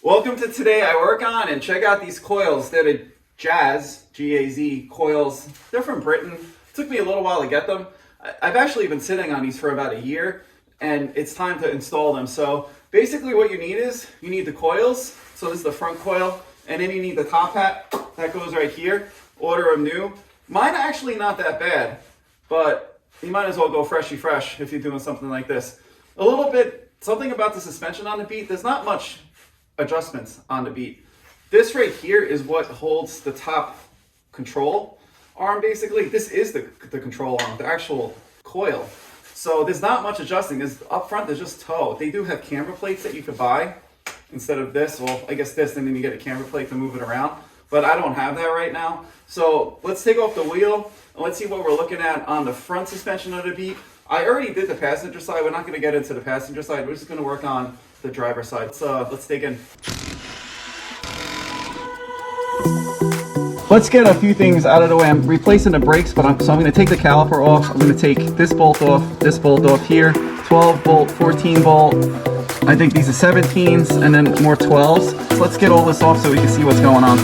Welcome to Today I Work On, and check out these coils. They're the GAZ, G-A-Z coils. They're from Britain. It took me a little while to get them. I've actually been sitting on these for about a year, and it's time to install them. So basically what you need is, you need the coils. So this is the front coil, and then you need the top hat. That goes right here. Order them new. Mine are actually not that bad, but you might as well go freshy fresh if you're doing something like this. A little bit, something about the suspension on the beat, there's not much adjustments on the beat. This right here is what holds the top control arm basically. This is the control arm, the actual coil. So there's not much adjusting. There's up front, there's just toe. They do have camber plates that you could buy instead of this. Well, I guess this, and then you get a camber plate to move it around. But I don't have that right now. So let's take off the wheel and let's see what we're looking at on the front suspension of the beat. I already did the passenger side. We're not going to get into the passenger side. We're just going to work on the driver's side. So let's dig in. Let's get a few things out of the way. I'm replacing the brakes, but so I'm going to take the caliper off. I'm going to take this bolt off here, 12 bolt, 14 bolt. I think these are 17s and then more 12s. So let's get all this off so we can see what's going on.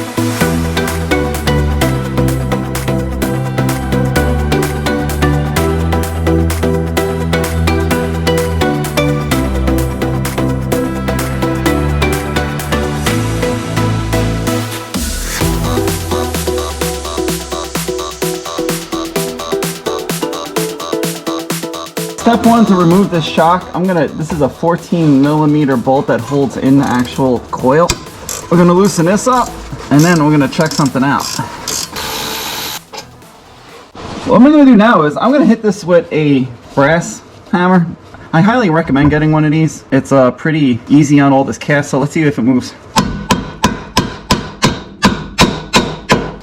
Step one, to remove this shock, this is a 14mm bolt that holds in the actual coil. We're gonna loosen this up, and then we're gonna check something out. What I'm gonna do now is I'm gonna hit this with a brass hammer. I highly recommend getting one of these. It's pretty easy on all this cast, so let's see if it moves.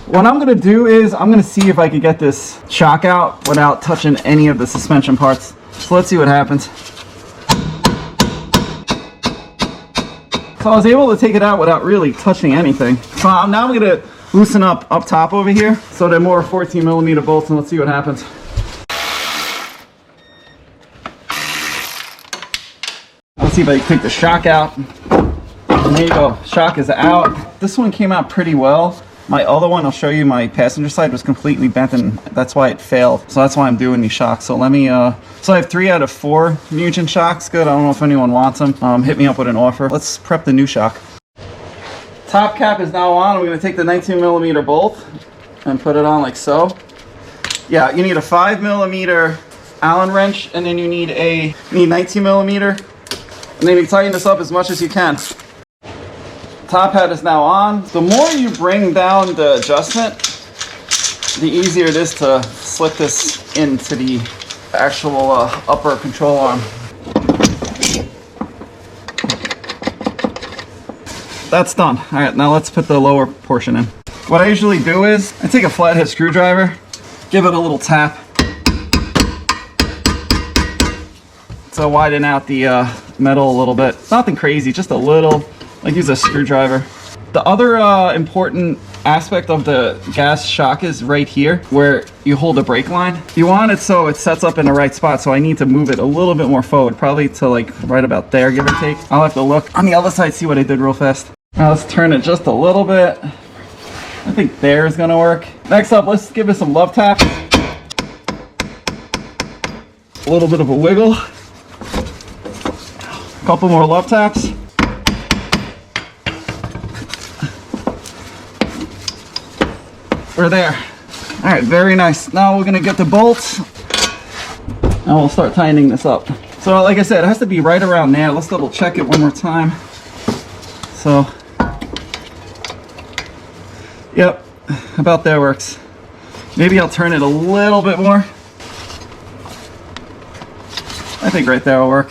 What I'm gonna do is I'm gonna see if I can get this shock out without touching any of the suspension parts. So let's see what happens. So I was able to take it out without really touching anything. So now I'm going to loosen up top over here. So they're more 14mm bolts, and let's see what happens. Let's see if I can take the shock out. And there you go, shock is out. This one came out pretty well. My other one, I'll show you, my passenger side was completely bent, and that's why it failed. So that's why I'm doing these shocks. So let me, so I have 3 out of 4 Mugen shocks. Good, I don't know if anyone wants them. Hit me up with an offer. Let's prep the new shock. Top cap is now on. I'm gonna take the 19mm bolt and put it on like so. Yeah, you need a 5mm Allen wrench, and then you need 19mm. And then you tighten this up as much as you can. Top hat is now on. The more you bring down the adjustment, the easier it is to slip this into the actual upper control arm. That's done. All right, now let's put the lower portion in. What I usually do is I take a flathead screwdriver, give it a little tap to widen out the metal a little bit. Nothing crazy, just a little. Like use a screwdriver. The other important aspect of the GAZ shock is right here where you hold the brake line. You want it so it sets up in the right spot, so I need to move it a little bit more forward, probably to like right about there, give or take. I'll have to look on the other side, see what I did real fast. Now let's turn it just a little bit. I think there is gonna work. Next up, let's give it some love tap. A little bit of a wiggle. A couple more love taps. We're there. All right, very nice. Now we're gonna get the bolts and we'll start tightening this up. So like I said, it has to be right around there. Let's double check it one more time. So, yep, about there works. Maybe I'll turn it a little bit more. I think right there will work.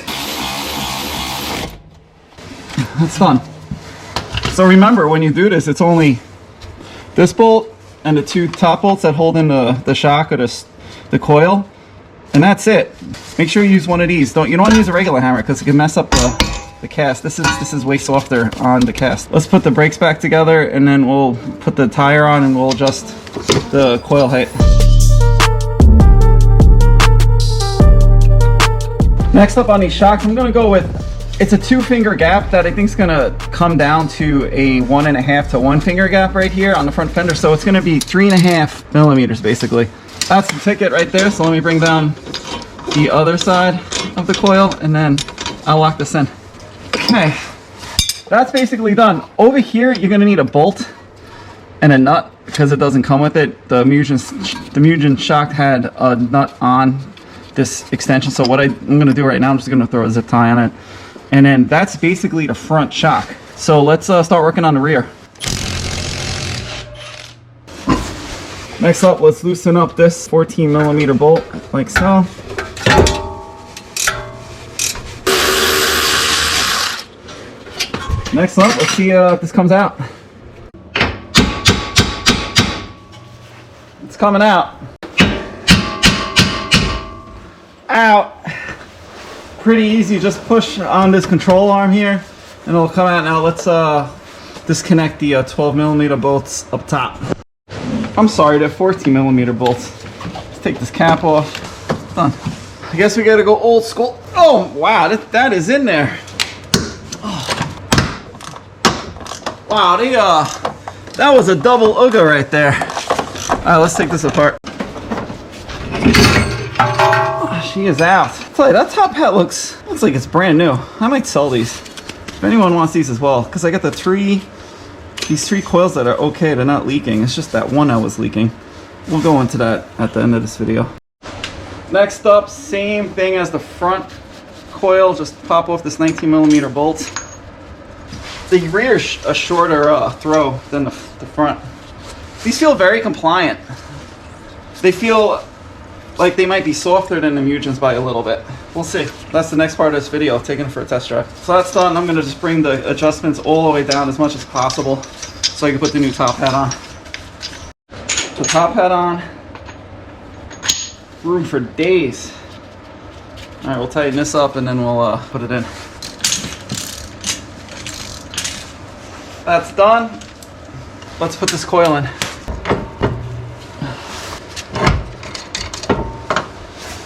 That's fun. So remember, when you do this, it's only this bolt and the 2 top bolts that hold in the shock or the coil, and that's it. Make sure you use one of these. You don't want to use a regular hammer because it can mess up the cast. This is way softer on the cast. Let's put the brakes back together, and then we'll put the tire on and we'll adjust the coil height. Next up on these shocks, I'm going to go with It's a 2-finger gap that I think is gonna come down to a 1.5 to 1 finger gap right here on the front fender. So it's gonna be 3.5 millimeters basically. That's the ticket right there. So let me bring down the other side of the coil and then I'll lock this in. Okay, that's basically done. Over here, you're gonna need a bolt and a nut because it doesn't come with it. The Mugen shock had a nut on this extension. So what I'm gonna do right now, I'm just gonna throw a zip tie on it. And then that's basically the front shock. So let's start working on the rear. Next up, let's loosen up this 14 millimeter bolt like so. Next up, let's see if this comes out. It's coming out. Out. Pretty easy, just push on this control arm here and it'll come out. Now let's disconnect the 12 millimeter bolts up top. I'm sorry, they're 14 millimeter bolts. Let's take this cap off. Done. I guess we gotta go old school. Oh wow, that is in there. Wow, that was a double ooga right there. All right, let's take this apart. Oh, she is out. I'll tell you, that top hat looks like it's brand new. I might sell these if anyone wants these as well, because I got these 3 coils that are okay. They're not leaking. It's just that one that was leaking. We'll go into that at the end of this video. Next up, same thing as the front coil. Just pop off this 19 millimeter bolt. The rear is a shorter throw than the front. These feel very compliant. They feel like they might be softer than the Mugens by a little bit. We'll see. That's the next part of this video, taking it for a test drive. So that's done. I'm gonna just bring the adjustments all the way down as much as possible so I can put the new top hat on. The top hat on. Room for days. All right, we'll tighten this up and then we'll put it in. That's done. Let's put this coil in.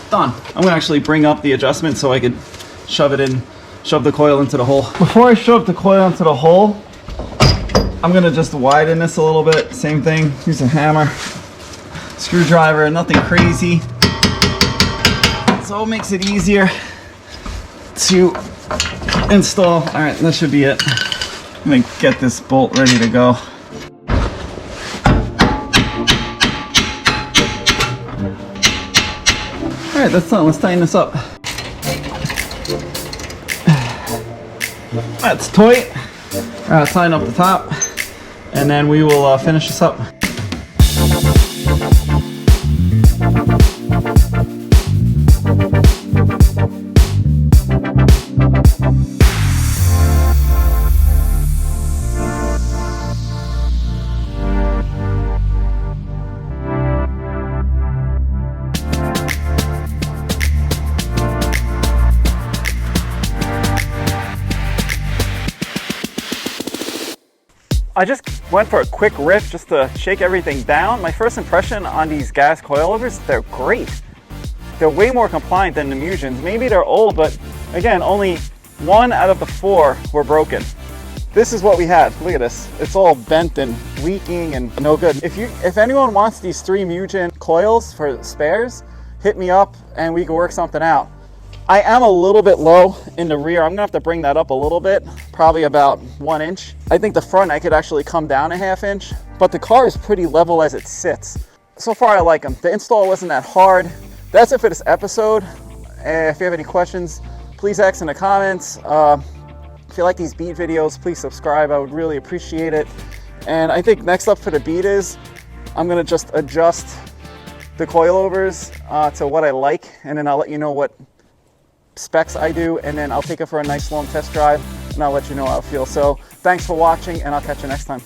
Done. I'm gonna actually bring up the adjustment so I can shove the coil into the hole. Before I shove the coil into the hole, I'm gonna just widen this a little bit. Same thing, use a hammer, screwdriver, nothing crazy. So it makes it easier to install. All right, that should be it. I'm gonna get this bolt ready to go. All right, that's done. Let's tighten this up. That's tight. All right, let's tighten up the top, and then we will finish this up. I just went for a quick riff just to shake everything down. My first impression on these GAZ coilovers, they're great. They're way more compliant than the Mugens. Maybe they're old, but again, only 1 out of the 4 were broken. This is what we had. Look at this. It's all bent and leaking and no good. If anyone wants these 3 Mugen coils for spares, hit me up and we can work something out. I am a little bit low in the rear. I'm gonna have to bring that up a little bit, probably about 1 inch. I think the front I could actually come down a ½ inch, but the car is pretty level as it sits. So far I like them. The install wasn't that hard. That's it for this episode. If you have any questions, please ask in the comments. If you like these beat videos, please subscribe. I would really appreciate it. And I think next up for the beat is, I'm gonna just adjust the coilovers to what I like, and then I'll let you know what specs I do, and then I'll take it for a nice long test drive and I'll let you know how it feels. So thanks for watching, and I'll catch you next time.